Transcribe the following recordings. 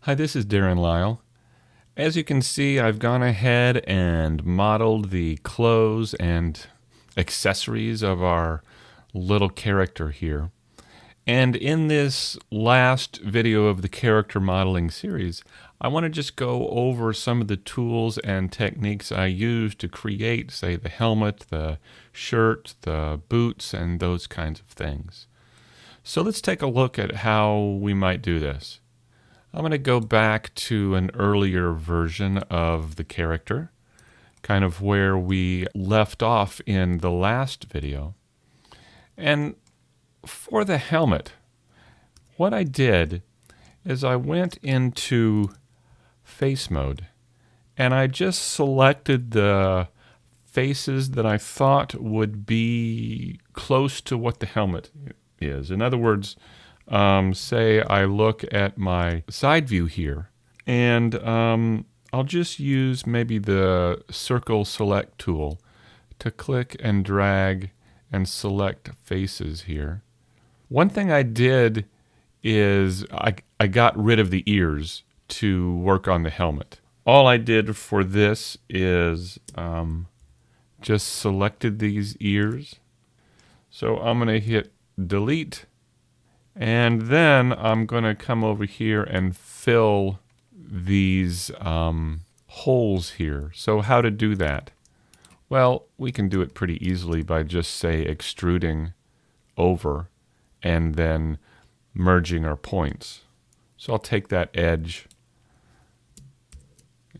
Hi, this is Darren Lyle. As you can see, I've gone ahead and modeled the clothes and accessories of our little character here. And in this last video of the character modeling series, I want to just go over some of the tools and techniques I use to create, say, the helmet, the shirt, the boots, and those kinds of things. So let's take a look at how we might do this. I'm going to go back to an earlier version of the character, kind of where we left off in the last video. And for the helmet, what I did is I went into face mode and I just selected the faces that I thought would be close to what the helmet is. In other words, say I look at my side view here, and I'll just use maybe the circle select tool to click and drag and select faces here. One thing I did is I got rid of the ears to work on the helmet. All I did for this is just selected these ears. So I'm going to hit delete. And then I'm going to come over here and fill these holes here. So how to do that? Well, we can do it pretty easily by just, say, extruding over and then merging our points. So I'll take that edge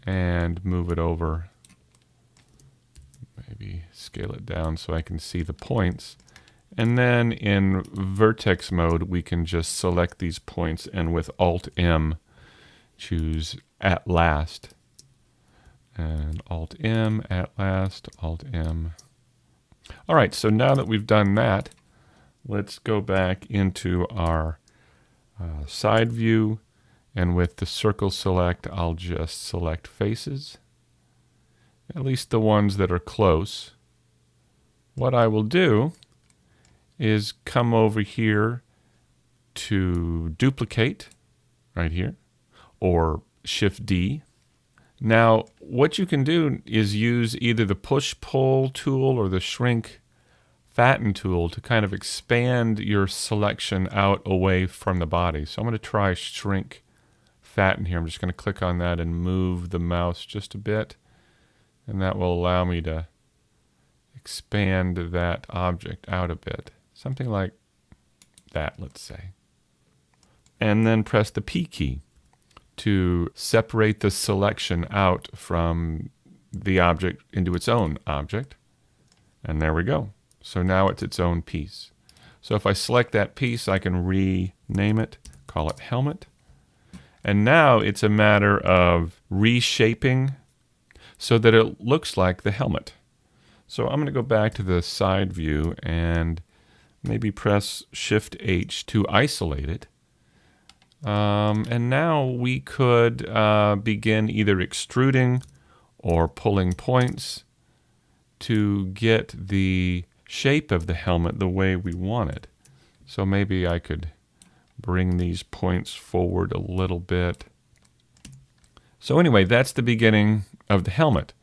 and move it over. Maybe scale it down so I can see the points. And then in vertex mode, we can just select these points and with Alt-M, choose at last. And Alt-M, at last, Alt-M. All right, so now that we've done that, let's go back into our side view. And with the circle select, I'll just select faces, at least the ones that are close. What I will do is come over here to duplicate right here, or Shift D. Now what you can do is use either the push-pull tool or the shrink-fatten tool to kind of expand your selection out away from the body. So I'm going to try shrink-fatten here. I'm just going to click on that and move the mouse just a bit, and that will allow me to expand that object out a bit. Something like that, let's say. And then press the P key to separate the selection out from the object into its own object. And there we go. So now it's its own piece. So if I select that piece, I can rename it, call it helmet. And now it's a matter of reshaping so that it looks like the helmet. So I'm going to go back to the side view and maybe press Shift H to isolate it. And now we could begin either extruding or pulling points to get the shape of the helmet the way we want it. So maybe I could bring these points forward a little bit. So anyway, that's the beginning of the helmet.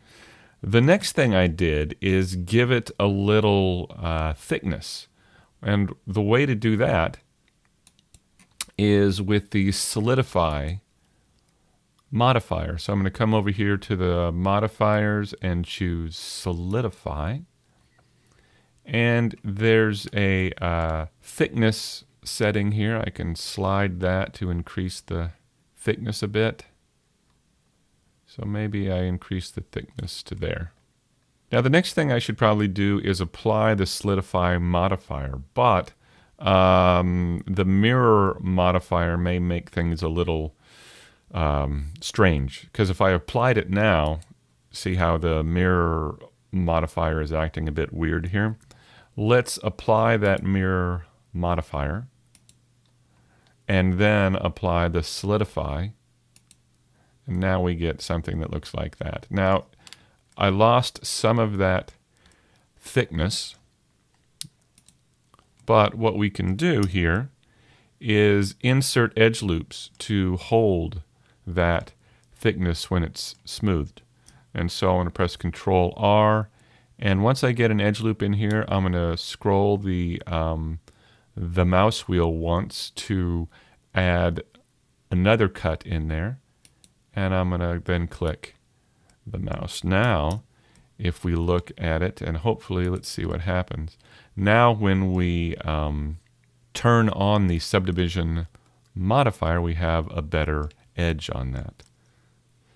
The next thing I did is give it a little thickness. And the way to do that is with the solidify modifier. So I'm going to come over here to the modifiers and choose solidify. And there's a thickness setting here. I can slide that to increase the thickness a bit. So maybe I increase the thickness to there. Now the next thing I should probably do is apply the solidify modifier, but the mirror modifier may make things a little strange, because if I applied it now, see how the mirror modifier is acting a bit weird here? Let's apply that mirror modifier and then apply the solidify, and now we get something that looks like that. Now I lost some of that thickness, but what we can do here is insert edge loops to hold that thickness when it's smoothed. And so I'm going to press Control R, and once I get an edge loop in here, I'm going to scroll the mouse wheel once to add another cut in there, and I'm going to then click the mouse. Now, if we look at it, and hopefully, let's see what happens. Now when we turn on the subdivision modifier, we have a better edge on that.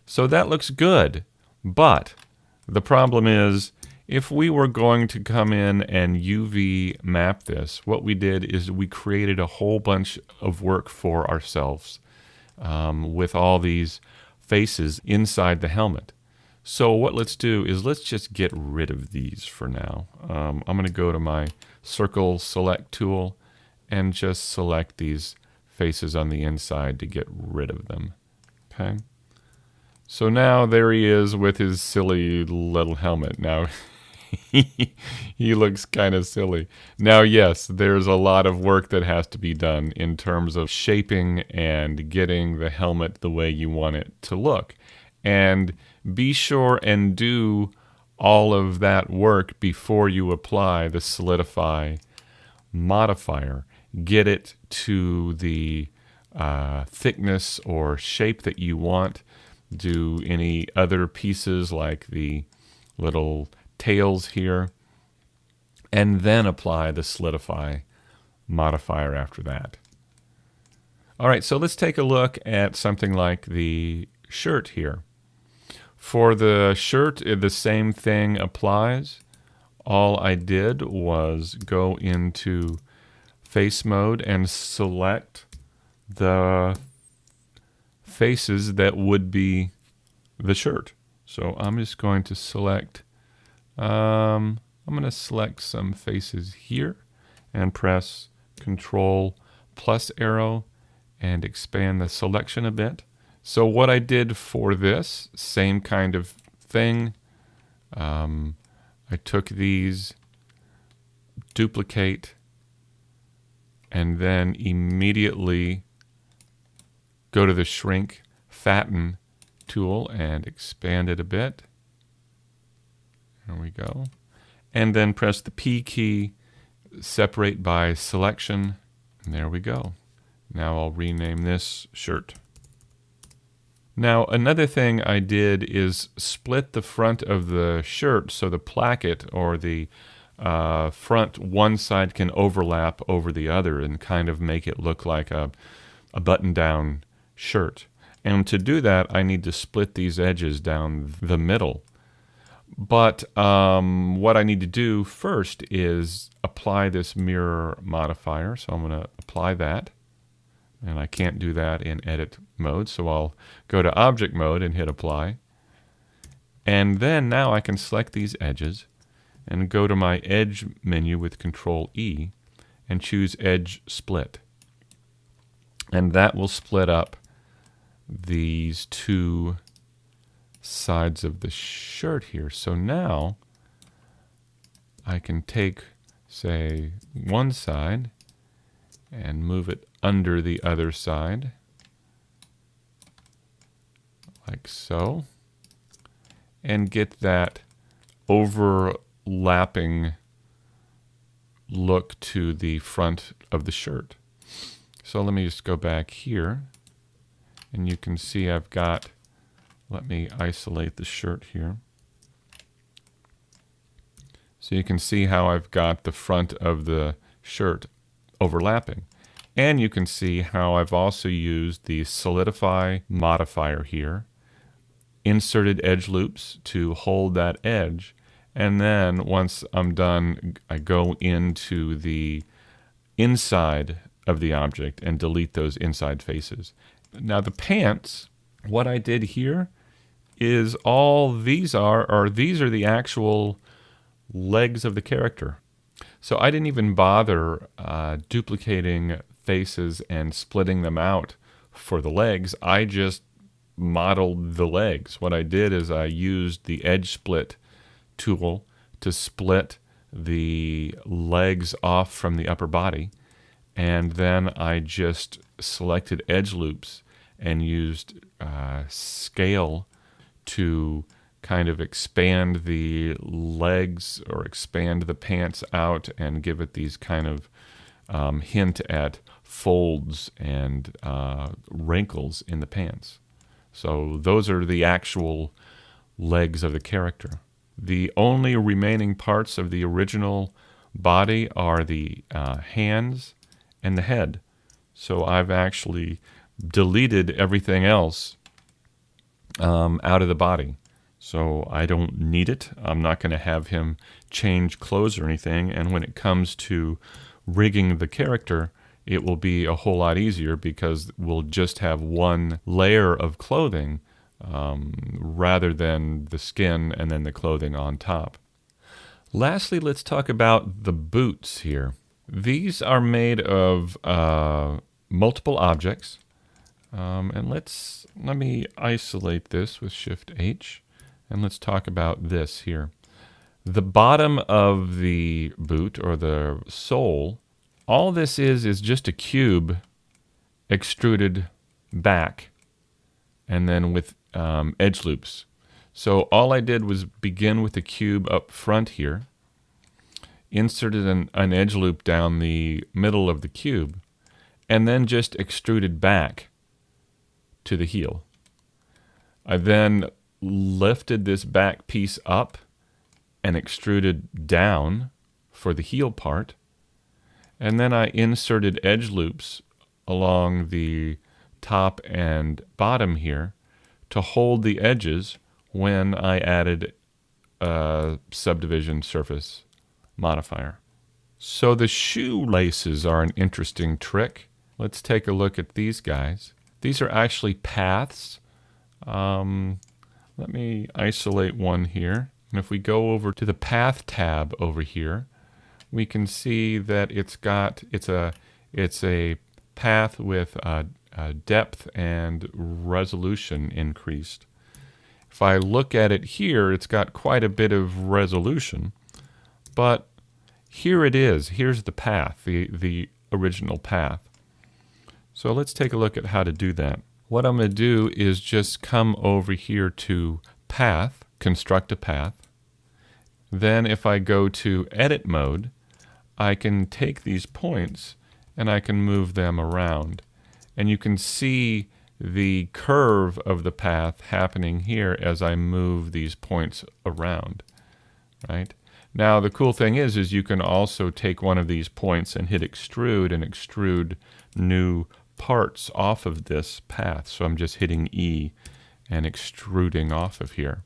So that looks good, but the problem is, if we were going to come in and UV map this, what we did is we created a whole bunch of work for ourselves with all these faces inside the helmet. So what let's do is let's just get rid of these for now. I'm going to go to my circle select tool and just select these faces on the inside to get rid of them. Okay. So now there he is with his silly little helmet. Now he looks kind of silly. Now, yes, there's a lot of work that has to be done in terms of shaping and getting the helmet the way you want it to look. And be sure and do all of that work before you apply the solidify modifier. Get it to the thickness or shape that you want. Do any other pieces like the little tails here, and then apply the solidify modifier after that. All right, so let's take a look at something like the shirt here. For the shirt, the same thing applies. All I did was go into face mode and select the faces that would be the shirt. So I'm just going to select, I'm going to select some faces here and press Control plus arrow and expand the selection a bit. So what I did for this, same kind of thing. I took these, duplicate, and then immediately go to the shrink fatten tool and expand it a bit. There we go. And then press the P key, separate by selection, and there we go. Now I'll rename this shirt. Now another thing I did is split the front of the shirt so the placket or the front one side can overlap over the other and kind of make it look like a button-down shirt. And to do that, I need to split these edges down the middle. But what I need to do first is apply this mirror modifier. So I'm going to apply that. And I can't do that in edit mode, so I'll go to object mode and hit apply. And then now I can select these edges and go to my edge menu with Control E and choose edge split. And that will split up these two sides of the shirt here. So now I can take, say, one side and move it under the other side, like so, and get that overlapping look to the front of the shirt. So let me just go back here, and you can see I've got, let me isolate the shirt here. So you can see how I've got the front of the shirt overlapping. And you can see how I've also used the solidify modifier here, inserted edge loops to hold that edge, and then once I'm done, I go into the inside of the object and delete those inside faces. Now the pants, what I did here is all these are the actual legs of the character. So I didn't even bother duplicating faces and splitting them out for the legs. I just modeled the legs. What I did is I used the edge split tool to split the legs off from the upper body, and then I just selected edge loops and used scale to kind of expand the legs or expand the pants out and give it these kind of hint at folds and wrinkles in the pants. So those are the actual legs of the character. The only remaining parts of the original body are the hands and the head. So I've actually deleted everything else out of the body. So I don't need it. I'm not going to have him change clothes or anything. And when it comes to rigging the character, it will be a whole lot easier because we'll just have one layer of clothing rather than the skin and then the clothing on top. Lastly, let's talk about the boots here. These are made of multiple objects. And let me isolate this with Shift H, and let's talk about this here. The bottom of the boot, or the sole, all this is just a cube extruded back and then with edge loops. So all I did was begin with the cube up front here, inserted an edge loop down the middle of the cube, and then just extruded back to the heel. I then lifted this back piece up and extruded down for the heel part, and then I inserted edge loops along the top and bottom here to hold the edges when I added a subdivision surface modifier. So the shoelaces are an interesting trick. Let's take a look at these guys. These are actually paths. Let me isolate one here. And if we go over to the path tab over here, we can see that it's a path with depth and resolution increased. If I look at it here, it's got quite a bit of resolution, but here it is. Here's the path, the original path. So let's take a look at how to do that. What I'm going to do is just come over here to Path, construct a path. Then if I go to Edit mode, I can take these points and I can move them around. And you can see the curve of the path happening here as I move these points around, right? Now the cool thing is you can also take one of these points and hit extrude and extrude new parts off of this path. So I'm just hitting E and extruding off of here.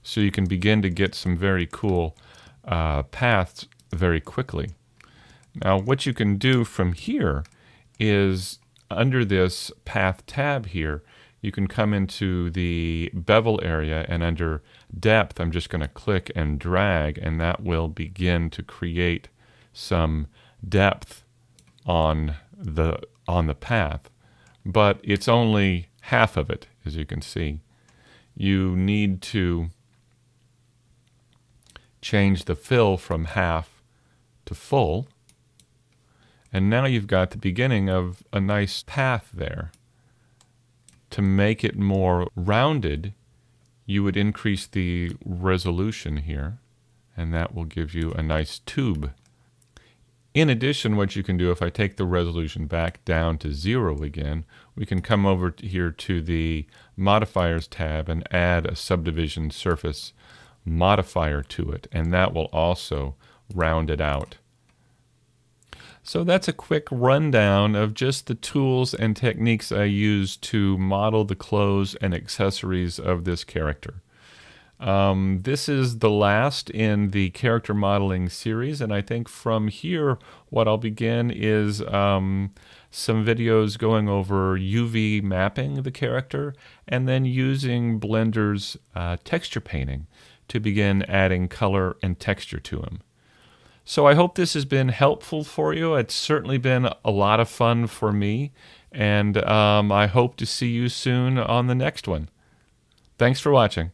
So you can begin to get some very cool paths very quickly. Now what you can do from here is under this path tab here, you can come into the bevel area, and under depth I'm just going to click and drag, and that will begin to create some depth on the path. But it's only half of it, as you can see. You need to change the fill from half to full. And now you've got the beginning of a nice path there. To make it more rounded, you would increase the resolution here, and that will give you a nice tube. In addition, what you can do, if I take the resolution back down to 0 again, we can come over here to the Modifiers tab and add a subdivision surface modifier to it, and that will also round it out. So that's a quick rundown of just the tools and techniques I use to model the clothes and accessories of this character. This is the last in the character modeling series, and I think from here what I'll begin is some videos going over UV mapping the character and then using Blender's texture painting to begin adding color and texture to him. So I hope this has been helpful for you. It's certainly been a lot of fun for me, and I hope to see you soon on the next one. Thanks for watching.